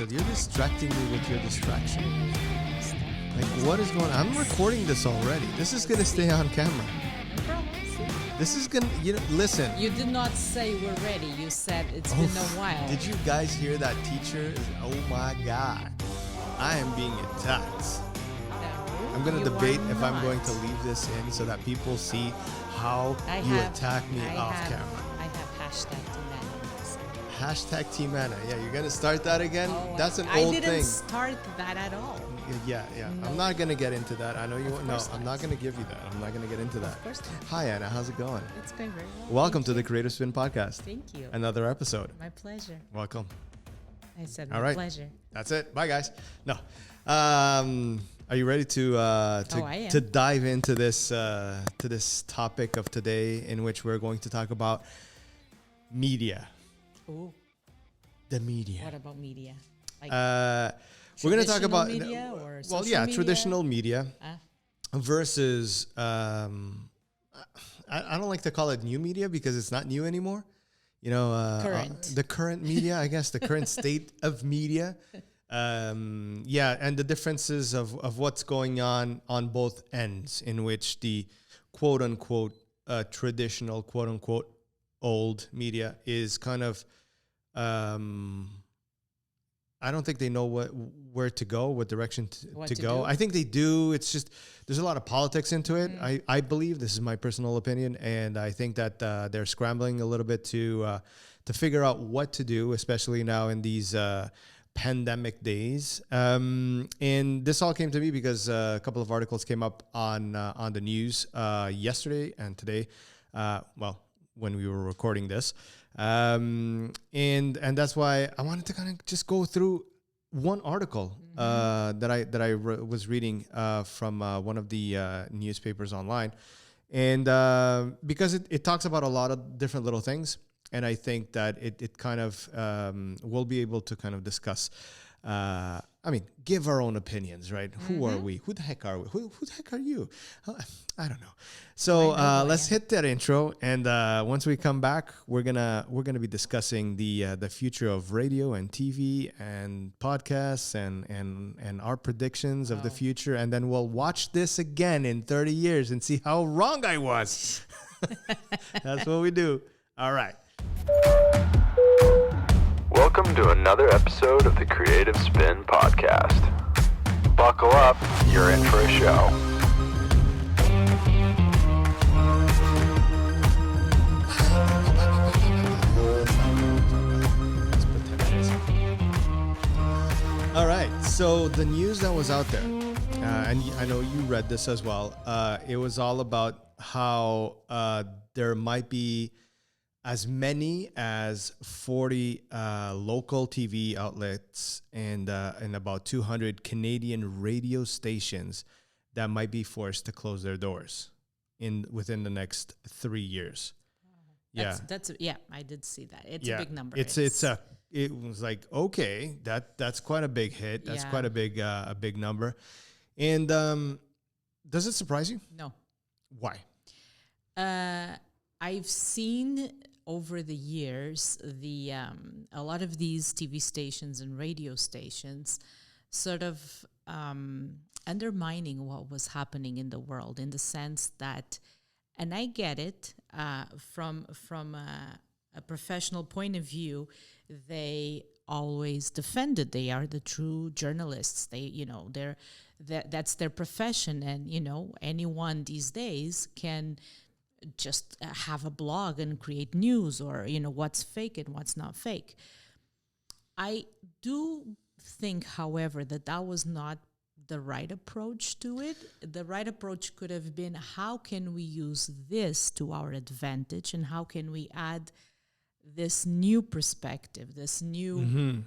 Rachel, you're distracting me with your distraction. Like, what is going on? I'm recording this already. This is going to stay on camera. This is going to, listen. You did not say we're ready. You said it's been a while. Did you guys hear that teacher? Oh my God. I am being attacked. I'm going to debate if I'm going to leave this in so that people see how you attack me off camera. I have hashtag Team Anna. Hashtag Team Anna. Yeah, you're going to start that again? Oh, That's an old thing. I didn't start that at all. Yeah. No. I'm not going to get into that. I know you won't. No, I'm not going to give you that. I'm not going to get into that. Of course not. Hi, Anna. How's it going? It's going very well. Welcome to the Creative Spin Podcast. Thank you. Another episode. My pleasure. Welcome. I said All my right. pleasure. That's it. Bye, guys. No. Are you ready to dive into this topic of today, in which we're going to talk about media? Ooh. The media. What about media? Like we're going to talk about media or social media? traditional media versus I don't like to call it new media because it's not new anymore. The current media, I guess, the current state of media. And the differences of what's going on both ends, in which the quote unquote traditional quote unquote old media is kind of I don't think they know where to go, what direction to go. Do? I think they do. It's just there's a lot of politics into it. I believe, this is my personal opinion, and I think that they're scrambling a little bit to figure out what to do, especially now in these pandemic days. And this all came to me because a couple of articles came up on the news yesterday and today. When we were recording this. And that's why I wanted to kind of just go through one article that I was reading from one of the newspapers online, and because it talks about a lot of different little things, and I think that it kind of we'll be able to kind of discuss. Give our own opinions, right? Who are we? Who the heck are we? Who the heck are you? I don't know. So let's hit that intro, and once we come back, we're gonna be discussing the future of radio and TV and podcasts and our predictions of the future, and then we'll watch this again in 30 years and see how wrong I was. That's what we do. All right. Welcome to another episode of the Creative Spin Podcast. Buckle up, you're in for a show. All right, so the news that was out there, and I know you read this as well, it was all about how there might be as many as 40 local TV outlets and about 200 Canadian radio stations that might be forced to close their doors within the next 3 years. That's I did see that. It's a big number. It was like, okay, that's quite a big hit. That's quite a big number. And does it surprise you? No. Why? I've seen over the years a lot of these TV stations and radio stations sort of undermining what was happening in the world, in the sense that, and I get it from a professional point of view, they always defended. They are the true journalists. That's their profession, and anyone these days can just have a blog and create news, or what's fake and what's not fake. I do think, however, that was not the right approach to it. The right approach could have been, how can we use this to our advantage, and how can we add this new perspective, this new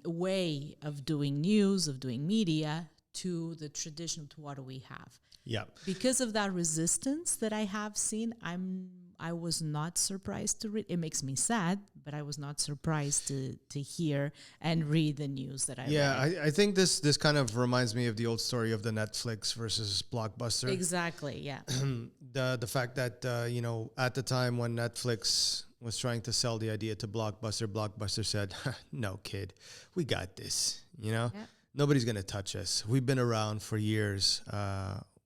way of doing news, of doing media, to the traditional, to what we have. Yeah. Because of that resistance that I have seen, I was not surprised to read. It makes me sad, but I was not surprised to hear and read the news that I read. Yeah, I think this kind of reminds me of the old story of the Netflix versus Blockbuster. Exactly, yeah. The fact that, at the time when Netflix was trying to sell the idea to Blockbuster. Blockbuster said, no, kid, we got this. Nobody's going to touch us. We've been around for years.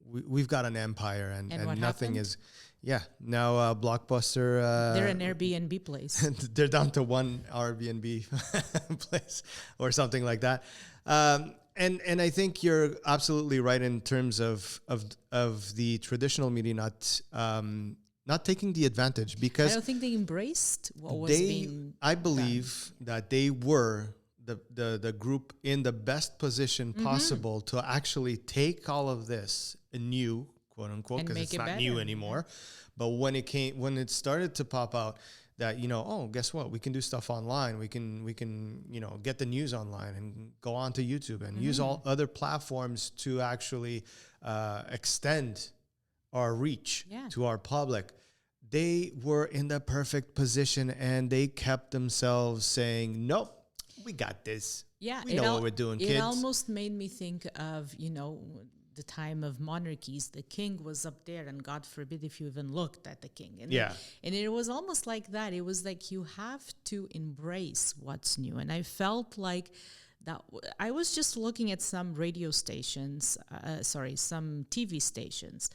We've got an empire, and nothing happened? is. Yeah, now Blockbuster. They're an Airbnb place. They're down to one Airbnb place or something like that. And I think you're absolutely right in terms of the traditional media not taking the advantage, because I don't think they embraced what was being I believe that they were the group in the best position possible to actually take all of this new, quote unquote, because it's not new anymore. But when it started to pop out that, guess what? We can do stuff online. We can, get the news online and go on to YouTube and use all other platforms to actually extend our reach to our public. They were in the perfect position, and they kept themselves saying, nope, we got this. Yeah. We know what we're doing, kids. It almost made me think of, the time of monarchies. The king was up there, and God forbid if you even looked at the king. And it was almost like that. It was like you have to embrace what's new. And I felt like that. I was just looking at some radio stations, some TV stations,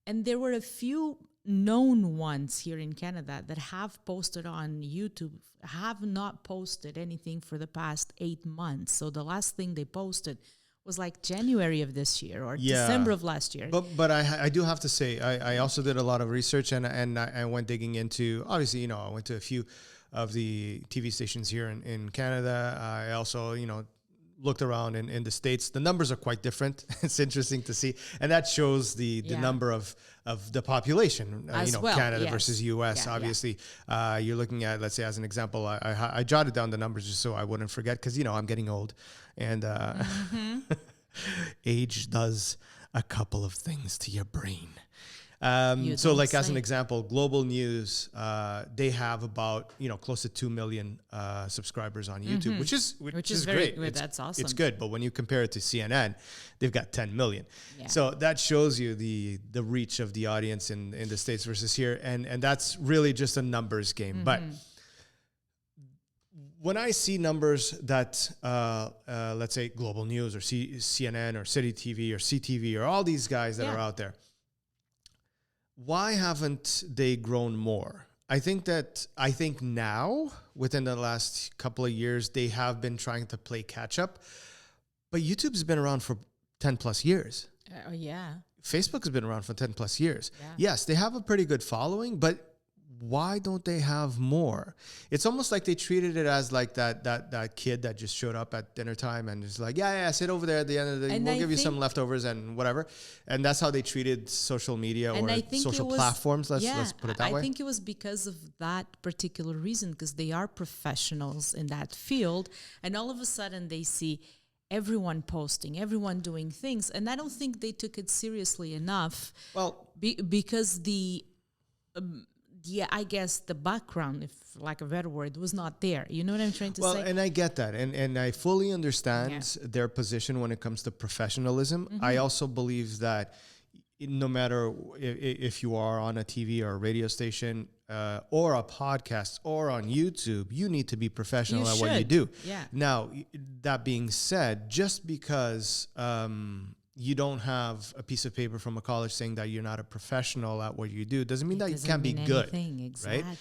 and there were a few known ones here in Canada that have posted on YouTube, have not posted anything for the past 8 months. So the last thing they posted was like January of this year or December of last year. But I do have to say, I also did a lot of research, and I went digging into, obviously, I went to a few of the TV stations here in Canada. I also, looked around in the States. The numbers are quite different. It's interesting to see. And that shows the number of the population, Canada versus US. Obviously, you're looking at, let's say, as an example, I jotted down the numbers just so I wouldn't forget, because, I'm getting old. And age does a couple of things to your brain. So like as an example, Global News, they have about, close to 2 million subscribers on YouTube, which is very great. good. That's awesome. It's good. But when you compare it to CNN, they've got 10 million. Yeah. So that shows you the reach of the audience in the States versus here. And that's really just a numbers game. But when I see numbers that, let's say Global News or CNN or City TV or CTV or all these guys that are out there, why haven't they grown more? I think now, within the last couple of years, they have been trying to play catch up. But YouTube's been around for 10 plus years. Facebook has been around for 10 plus years. Yeah. Yes, they have a pretty good following, but why don't they have more? It's almost like they treated it as like that kid that just showed up at dinner time and is like, sit over there at the end of the day. We'll give you some leftovers and whatever. And that's how they treated social media or social platforms. Let's put it that way. I think it was because of that particular reason, because they are professionals in that field. And all of a sudden they see everyone posting, everyone doing things. And I don't think they took it seriously enough. Well, because I guess the background, if like a better word, was not there. You know what I'm trying to say? Well, and I get that. And I fully understand their position when it comes to professionalism. I also believe that no matter if you are on a TV or a radio station or a podcast or on YouTube, you need to be professional at what you do. Yeah. Now, that being said, just because you don't have a piece of paper from a college saying that you're not a professional at what you do doesn't mean that you can't be good. Exactly. Right?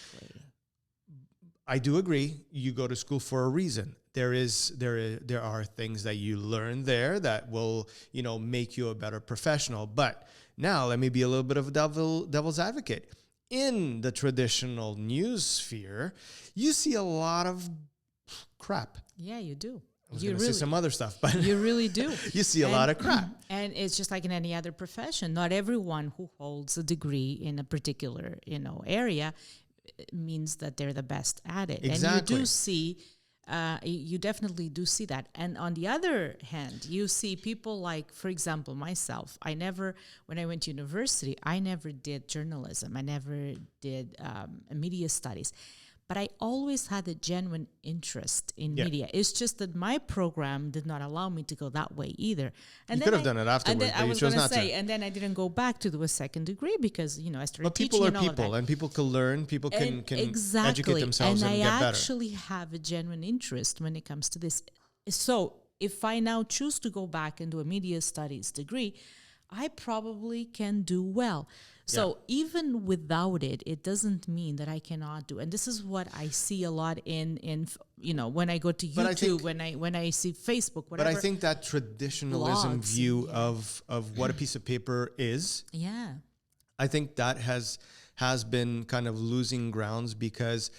I do agree. You go to school for a reason. There are things that you learn there that will, make you a better professional. But now let me be a little bit of a devil's advocate. In the traditional news sphere, you see a lot of crap. Yeah, you do. I was going to say some other stuff, but you really do. You see a lot of crap. And it's just like in any other profession. Not everyone who holds a degree in a particular, area means that they're the best at it. Exactly. And you do see, you definitely do see that. And on the other hand, you see people like, for example, myself. When I went to university, I never did journalism. I never did media studies. but I always had a genuine interest in Yeah. media. It's just that my program did not allow me to go that way either. And You then could have done it afterwards, and then but I you was chose going not to say, to. and then I didn't go back to do a second degree because, you know, I started But teaching people are and all of people, that. and people can learn. People can educate themselves and I get better. actually have a genuine interest when it comes to this. So if I now choose to go back and do a media studies degree, I probably can do well. So even without it, it doesn't mean that I cannot do. And this is what I see a lot in you know, when I go to But I YouTube, think- when I see Facebook, whatever. But I think that traditionalism Blogs, view yeah. of what a piece of paper is, yeah. I think that has been kind of losing grounds because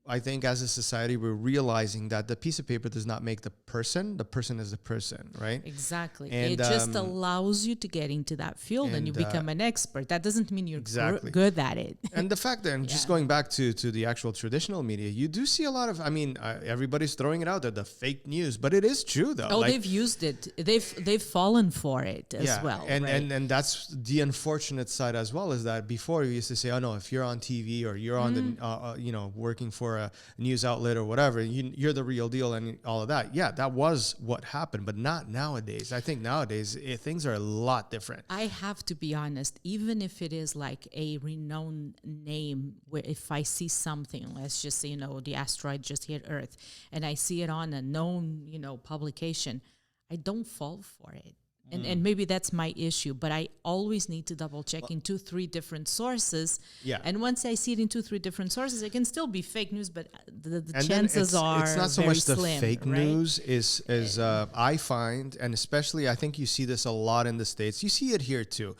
I think as a society, we're realizing that the piece of paper does not make the person is the person, right? Exactly. And, it just allows you to get into that field and you become an expert. That doesn't mean you're Exactly. good at it. And the fact that, and just going back to the actual traditional media, you do see a lot of, I mean, everybody's throwing it out there, the fake news, but it is true though. Oh, Like, they've used it. They've fallen for it as well. And, right? and that's the unfortunate side as well, is that before we used to say, oh no, if you're on TV or you're on the, you know, working for a news outlet or whatever, you're the real deal and all of that. Yeah, that was what happened, but not nowadays. I think nowadays things are a lot different. I have to be honest, even if it is like a renowned name, where if I see something, let's just say, you know, the asteroid just hit Earth, and I see it on a known, you know, publication, I don't fall for it. And maybe that's my issue, but I always need to double check in 2-3 different sources. Yeah. And once I see it in 2-3 different sources, it can still be fake news, but the And chances then are it's not so very much the slim, fake right? news is I find, and especially I think you see this a lot in the States. You see it here too,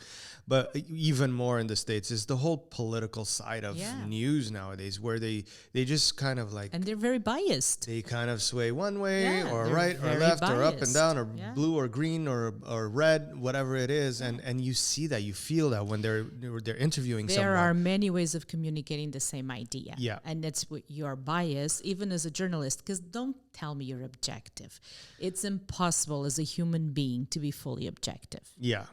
but even more in the States is the whole political side of news nowadays, where they just kind of like, And they're very biased. they kind of sway one way Yeah, or they're right or very left or up and biased. down or Yeah. blue or green or red, whatever it is, and you see that, you feel that when they're interviewing There someone. are many ways of communicating the same idea. Yeah. And that's what your bias, even as a journalist, because don't tell me you're objective. It's impossible as a human being to be fully objective. Yeah.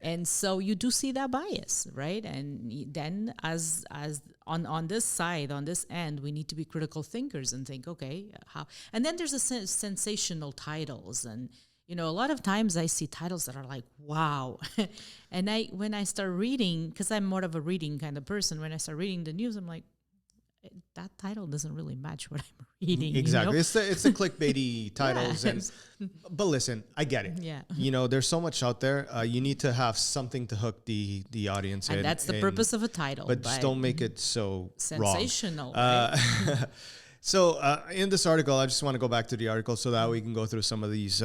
And so you do see that bias, right? And then as on this side, on this end, we need to be critical thinkers and think, okay, how? And then there's a sensational titles, and you know, a lot of times I see titles that are like, wow. And when I start reading, because I'm more of a reading kind of person, when I start reading the news, I'm like, that title doesn't really match what I'm reading. Exactly. You know? It's the clickbaity titles. But listen, I get it. Yeah. You know, there's so much out there. You need to have something to hook the audience in. And that's the purpose of a title. But just don't make it so sensational. wrong. Right? So in this article, I just want to go back to the article so that we can go through some of these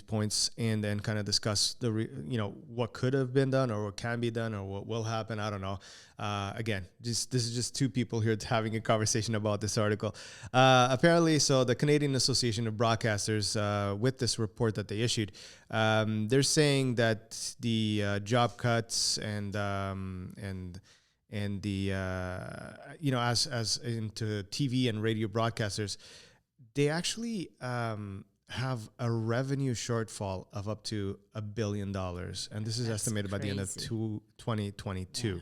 points and then kind of discuss what could have been done or what can be done or what will happen. I don't know. Again, this is just two people here having a conversation about this article. Apparently, so the Canadian Association of Broadcasters, with this report that they issued, they're saying that the job cuts and the as into TV and radio broadcasters, they actually have a revenue shortfall of up to $1 billion, and this is estimated by the end of 2022.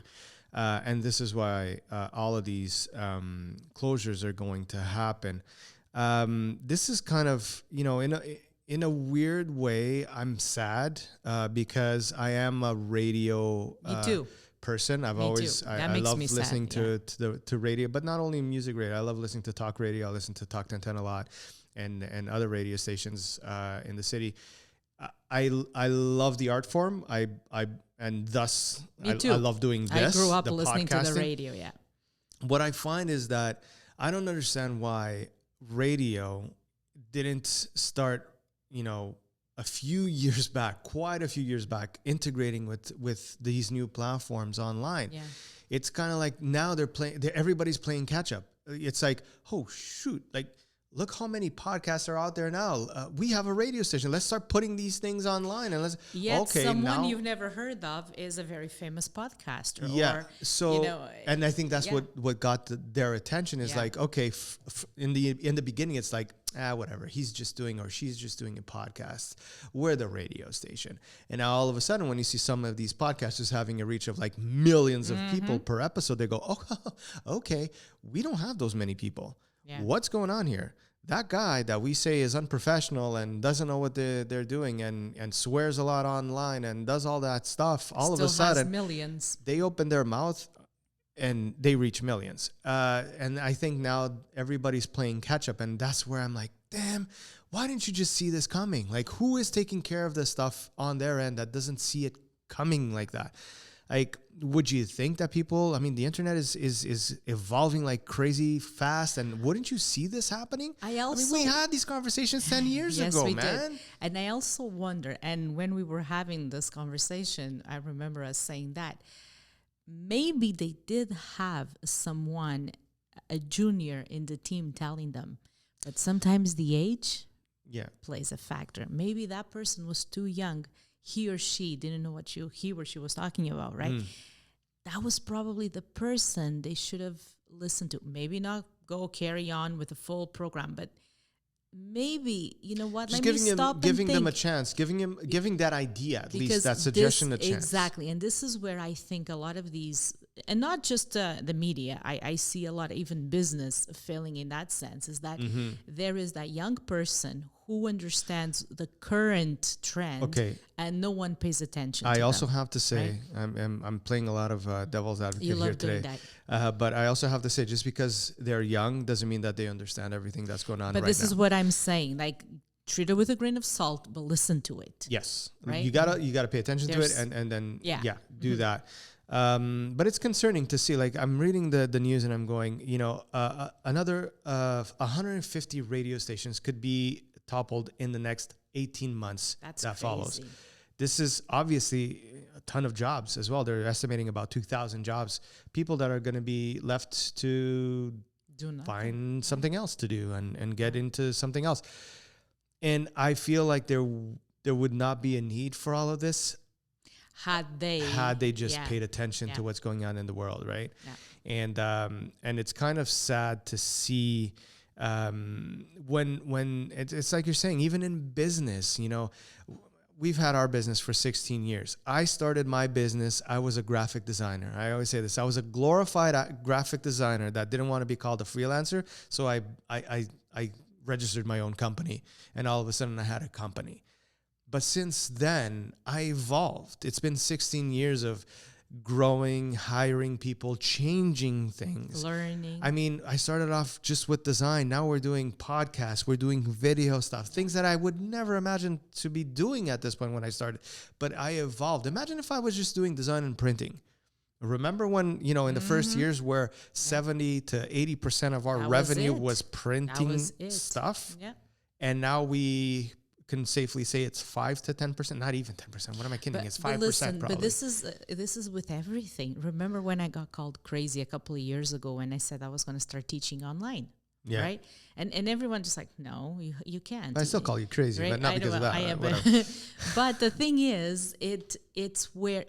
And this is why all of these closures are going to happen. This is kind of, in a weird way, I'm sad because I am a radio Me too. person. I love listening to radio, but not only music radio. I love listening to talk radio. I listen to Talk 1010 a lot, and other radio stations in the city. I love the art form. I love doing this. I grew up the listening to the podcasting. radio. Yeah. What I find is that I don't understand why radio didn't start, quite a few years back, integrating with these new platforms online. Yeah. It's kind of like now everybody's playing catch up. It's like, oh shoot, like look how many podcasts are out there now. We have a radio station. Let's start putting these things online and Someone you've never heard of is a very famous podcaster. Yeah. Or, so, and I think that's what got their attention is like, okay, in the beginning, it's like, whatever, he's just doing or she's just doing a podcast. We're the radio station. And now all of a sudden, when you see some of these podcasters having a reach of like millions of people per episode, they go, oh, okay, we don't have those many people. Yeah. What's going on here? That guy that we say is unprofessional and doesn't know what they're doing and swears a lot online and does all that stuff, all of a sudden, millions. They open their mouth and they reach millions. And I think now everybody's playing catch up. And that's where I'm like, damn, why didn't you just see this coming? Like, who is taking care of this stuff on their end that doesn't see it coming like that? Like, would you think that people, I mean, the internet is evolving like crazy fast, and wouldn't you see this happening? I mean, we had these conversations 10 years ago, we man. Did. And I also wonder, and when we were having this conversation, I remember us saying that maybe they did have someone, a junior in the team telling them, but sometimes the age plays a factor. Maybe that person was too young. He or she didn't know what he or she was talking about, right? That was probably the person they should have listened to. Maybe not go carry on with the full program, but maybe, you know what, just let me stop and giving them a chance, giving that idea, at least that suggestion a chance. Exactly. And this is where I think a lot of these, and not just the media, I see a lot of even business failing in that sense, is that there is that young person who understands the current trend and no one pays attention to also them, have to say, right? I'm playing a lot of devil's advocate here today. But I also have to say, just because they're young doesn't mean that they understand everything that's going on. But this is what I'm saying. Like, treat it with a grain of salt, but listen to it. Yes, right. You gotta pay attention to it, and then do that. But it's concerning to see. Like, I'm reading the news and I'm going, you know, another 150 radio stations could be toppled in the next 18 months. That crazy. Follows. This is obviously a ton of jobs as well. They're estimating about 2,000 jobs, people that are going to be left to find something else to do and get into something else. And I feel like there would not be a need for all of this had they just paid attention to what's going on in the world, right? Yeah. And it's kind of sad to see when it's like you're saying, even in business, you know, we've had our business for 16 years. I started my business. I was a graphic designer. I always say this. I was a glorified graphic designer that didn't want to be called a freelancer. So I registered my own company, and all of a sudden I had a company. But since then, I evolved. It's been 16 years of growing, hiring people, changing things. Learning. I mean, I started off just with design. Now we're doing podcasts. We're doing video stuff, things that I would never imagine to be doing at this point when I started. But I evolved. Imagine if I was just doing design and printing. Remember when, you know, in the first years where 70 to 80% of our revenue was printing stuff? Yeah. And now we can safely say it's 5 to 10%, not even 10%. What am I kidding? It's 5% listen, probably. But this is with everything. Remember when I got called crazy a couple of years ago when I said I was going to start teaching online, right? And everyone just like, no, you can't. I still call you crazy, right? But not because of that. But the thing is, it's where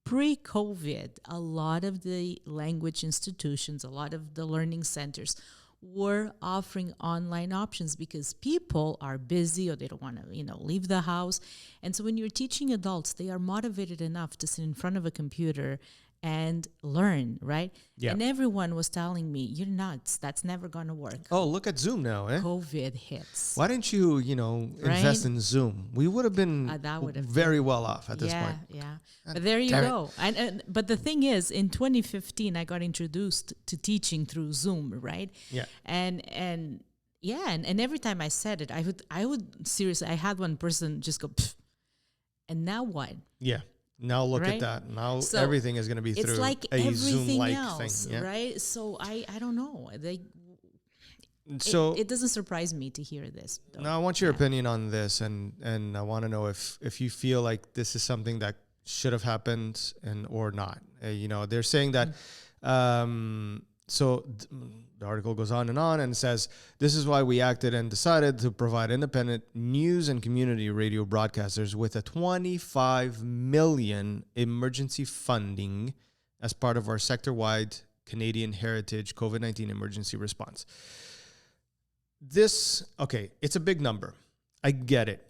pre-COVID, a lot of the language institutions, a lot of the learning centers were offering online options because people are busy or they don't want to, you know, leave the house. And so when you're teaching adults, they are motivated enough to sit in front of a computer and learn, right? Yeah. And everyone was telling me, you're nuts. That's never going to work. Oh, look at Zoom now, eh? COVID hits. Why didn't you, invest in Zoom? We would have been very well off at this point. Yeah. But there you go. But the thing is, in 2015, I got introduced to teaching through Zoom, right? Yeah. And every time I said it, I would seriously, I had one person just go, pfft, and now what? Yeah. Now look at that. Now everything is going to be through like a Zoom-like else, thing. Yeah. Right? So I don't know. So it doesn't surprise me to hear this. Though. Now I want your opinion on this, and I want to know if you feel like this is something that should have happened or not. They're saying that. So the article goes on and says, this is why we acted and decided to provide independent news and community radio broadcasters with a 25 million emergency funding as part of our sector-wide Canadian Heritage COVID-19 emergency response. it's a big number. I get it.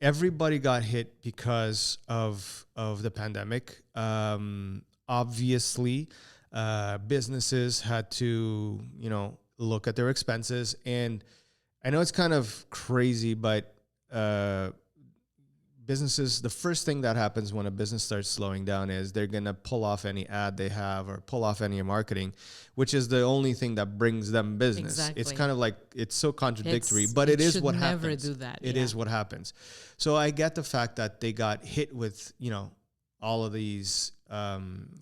Everybody got hit because of the pandemic. Obviously, businesses had to, look at their expenses. And I know it's kind of crazy, but businesses, the first thing that happens when a business starts slowing down is they're going to pull off any ad they have or pull off any marketing, which is the only thing that brings them business. Exactly. It's kind of like, it's so contradictory, but it is what happens. Never do that. It is what happens. So I get the fact that they got hit with, all of these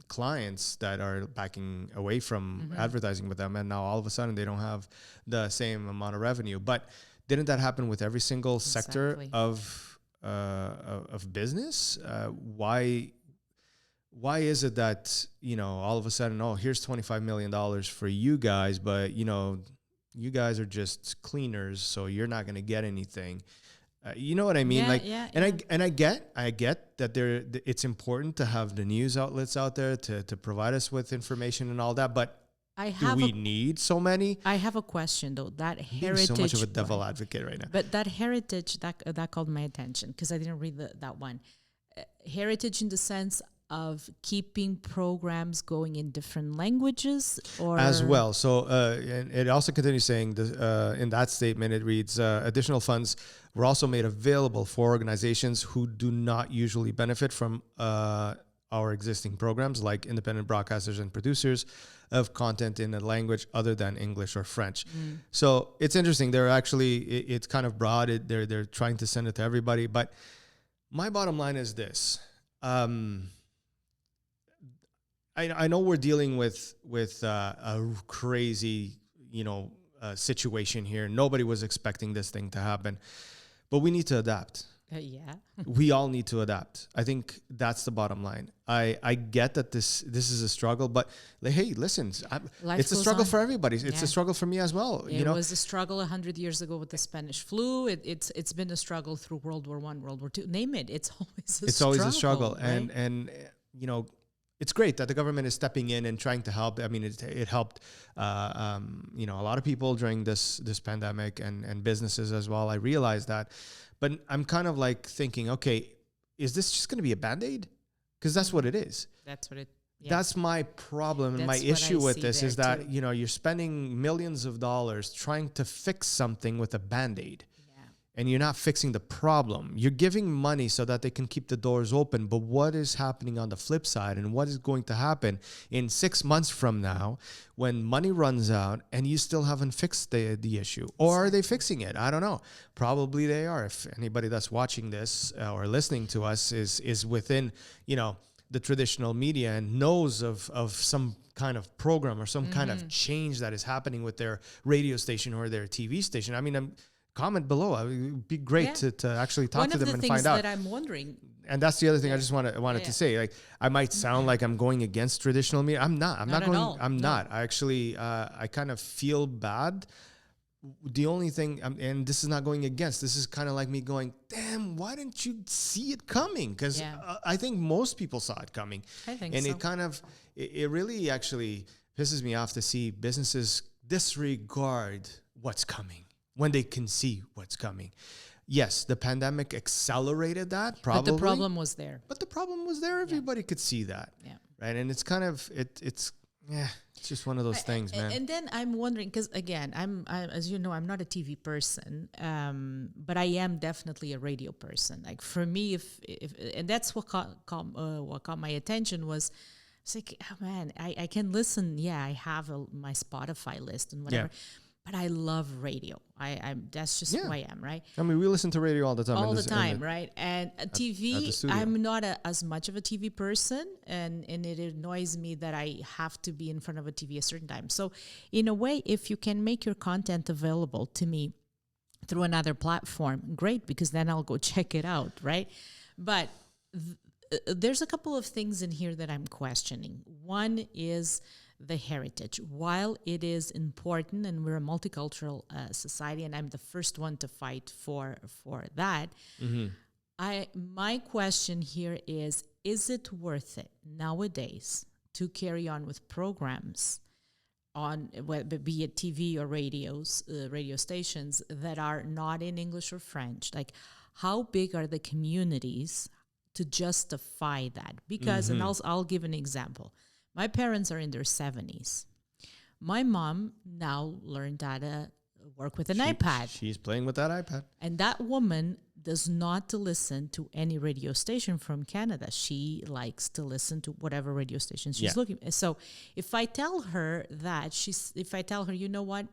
clients that are backing away from advertising with them. And now all of a sudden they don't have the same amount of revenue. But didn't that happen with every single sector of business? Why is it that, all of a sudden, here's $25 million for you guys, but, you guys are just cleaners, so you're not going to get anything. You know what I mean? I get that it's important to have the news outlets out there to provide us with information and all that, but do we need so many? I have a question though. That heritage. So much of a devil advocate right now. But that heritage that called my attention because I didn't read that one. Heritage in the sense of keeping programs going in different languages, or as well. So and it also continues saying in that statement it reads additional funds were also made available for organizations who do not usually benefit from our existing programs, like independent broadcasters and producers of content in a language other than English or French. So it's interesting. They're actually, it's kind of broad. They're trying to send it to everybody. But my bottom line is this. I know we're dealing with a crazy, situation here. Nobody was expecting this thing to happen. But we need to adapt. Yeah. We all need to adapt. I think that's the bottom line. I get that this is a struggle, but hey, listen, it's a struggle for everybody. It's a struggle for me as well. It was a struggle 100 years ago with the Spanish flu. It's been a struggle through World War I, World War II. Name it. It's always a struggle. Right? And it's great that the government is stepping in and trying to help. I mean, it helped, a lot of people during this pandemic and businesses as well. I realize that. But I'm kind of like thinking, okay, is this just going to be a Band-Aid? Because that's what it is. That's what it Yeah. That's my problem and my issue with this is that, too. You're spending millions of dollars trying to fix something with a Band-Aid. And you're not fixing the problem. You're giving money so that they can keep the doors open. But what is happening on the flip side, and what is going to happen in 6 months from now when money runs out and you still haven't fixed the issue? Or are they fixing it? I don't know. Probably they are. If anybody that's watching this or listening to us is within, the traditional media and knows of some kind of program or some kind of change that is happening with their radio station or their TV station. I mean, comment below. It would be great to actually talk to them and find out. One of the things that I'm wondering, and that's the other thing I just wanted to say. Like, I might sound like I'm going against traditional media. I'm not. I'm not going. I'm not. I actually, I kind of feel bad. The only thing, and this is not going against. This is kind of like me going, damn, why didn't you see it coming? Because I think most people saw it coming. I think and so. it really actually pisses me off to see businesses disregard what's coming when they can see what's coming. Yes, the pandemic accelerated that, probably. But the problem was there. Everybody could see that. Yeah. Right? And it's kind of, it's just one of those things, man. And then I'm wondering, because again, as you know, I'm not a TV person, but I am definitely a radio person. Like for me, if and that's what caught my attention was, it's like, oh man, I can listen. Yeah, I have my Spotify list and whatever. Yeah. But I love radio. That's just who I am, right? I mean, we listen to radio all the time. Right? And TV, I'm not as much of a TV person, and it annoys me that I have to be in front of a TV a certain time. So, in a way, if you can make your content available to me through another platform, great, because then I'll go check it out, right? But there's a couple of things in here that I'm questioning. One is the heritage. While it is important and we're a multicultural society, and I'm the first one to fight for that, my question here is it worth it nowadays to carry on with programs on be it TV or radio stations that are not in English or French. Like, how big are the communities to justify that? Because, and I'll give an example. My parents are in their 70s. My mom now learned how to work with an iPad. She's playing with that iPad. And that woman does not listen to any radio station from Canada. She likes to listen to whatever radio station she's looking. So if I tell her you know what,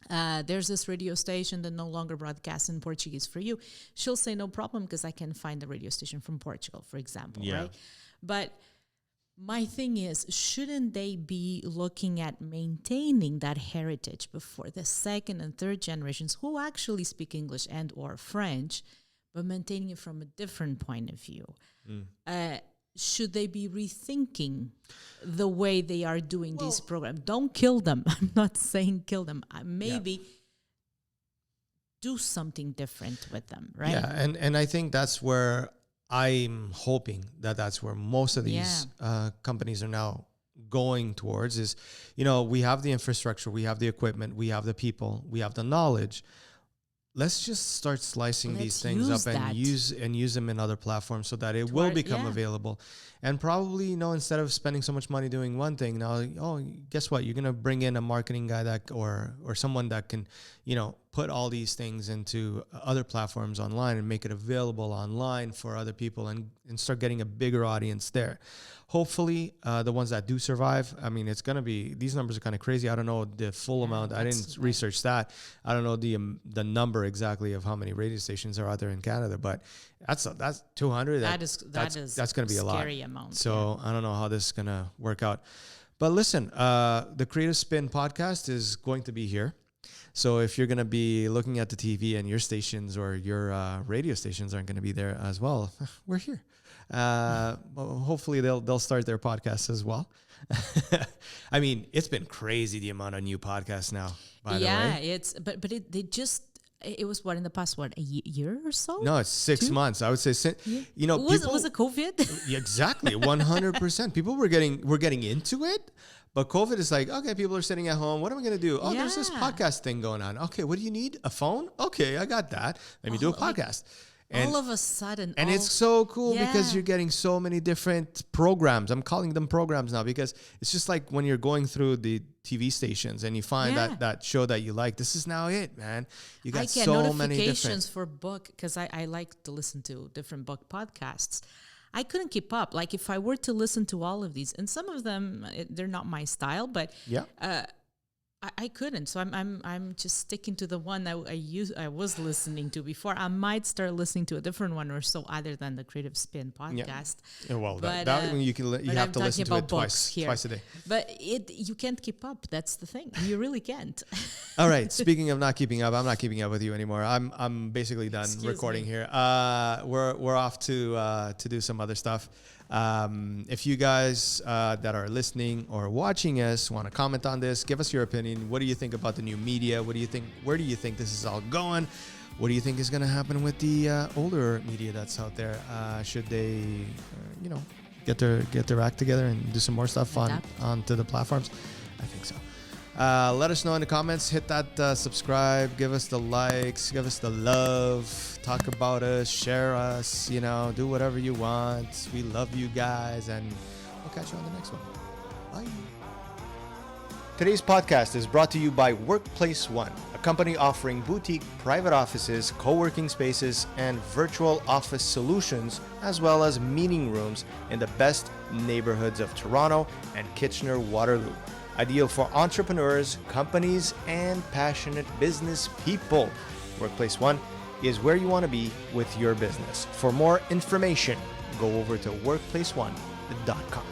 there's this radio station that no longer broadcasts in Portuguese for you, she'll say no problem, because I can find a radio station from Portugal, for example, right? But my thing is, shouldn't they be looking at maintaining that heritage before the second and third generations who actually speak English and or French, but maintaining it from a different point of view? Should they be rethinking the way they are doing these programs? Don't kill them. I'm not saying kill them. Maybe do something different with them, right? Yeah, and I think that's where I'm hoping that's where most of these companies are now going towards is, we have the infrastructure, we have the equipment, we have the people, we have the knowledge. Let's just start slicing these things up and use them in other platforms so that it will become available. And probably, instead of spending so much money doing one thing, now, guess what? You're going to bring in a marketing guy or someone that can, put all these things into other platforms online and make it available online for other people and start getting a bigger audience there. Hopefully, the ones that do survive, I mean, it's going to be, these numbers are kind of crazy. I don't know the full amount. I didn't research that. I don't know the number exactly of how many radio stations are out there in Canada, but that's 200. That's going to be a lot. Scary amount. So I don't know how this is going to work out. But listen, the Creative Spin podcast is going to be here. So if you're going to be looking at the TV and your stations or your radio stations aren't going to be there as well, we're here. Hopefully they'll start their podcasts as well. I mean, it's been crazy the amount of new podcasts now. By the way, it was in the past a year or so? No, it's 6 months. I would say, was it COVID? Exactly, 100%. People were getting into it. But COVID is like, okay, people are sitting at home. What am I going to do? Oh, there's this podcast thing going on. Okay, what do you need? A phone? Okay, I got that. Let me do a podcast. All of a sudden. And it's so cool because you're getting so many different programs. I'm calling them programs now because it's just like when you're going through the TV stations and you find that show that you like. This is now it, man. You got so many notifications for book because I like to listen to different book podcasts. I couldn't keep up. Like if I were to listen to all of these, and some of them they're not my style, but I couldn't. So I'm just sticking to the one that I was listening to before. I might start listening to a different one or so other than the Creative Spin podcast. Yeah. Well, that one you have to listen to it twice a day. But you can't keep up. That's the thing. You really can't. All right. Speaking of not keeping up, I'm not keeping up with you anymore. I'm basically done recording here. We're off to do some other stuff. If you guys that are listening or watching us want to comment on this, give us your opinion. What do you think about the new media? What do you think? Where do you think this is all going? What do you think is going to happen with the older media that's out there? Should they, get their act together and do some more stuff onto the platforms? I think so. Let us know in the comments. Hit that subscribe. Give us the likes. Give us the love. Talk about us. Share us. Do whatever you want. We love you guys, and we'll catch you on the next one. Bye. Today's podcast is brought to you by Workplace One, a company offering boutique private offices, co-working spaces, and virtual office solutions, as well as meeting rooms in the best neighborhoods of Toronto and Kitchener-Waterloo. Ideal for entrepreneurs, companies, and passionate business people. Workplace One is where you want to be with your business. For more information, go over to workplaceone.com.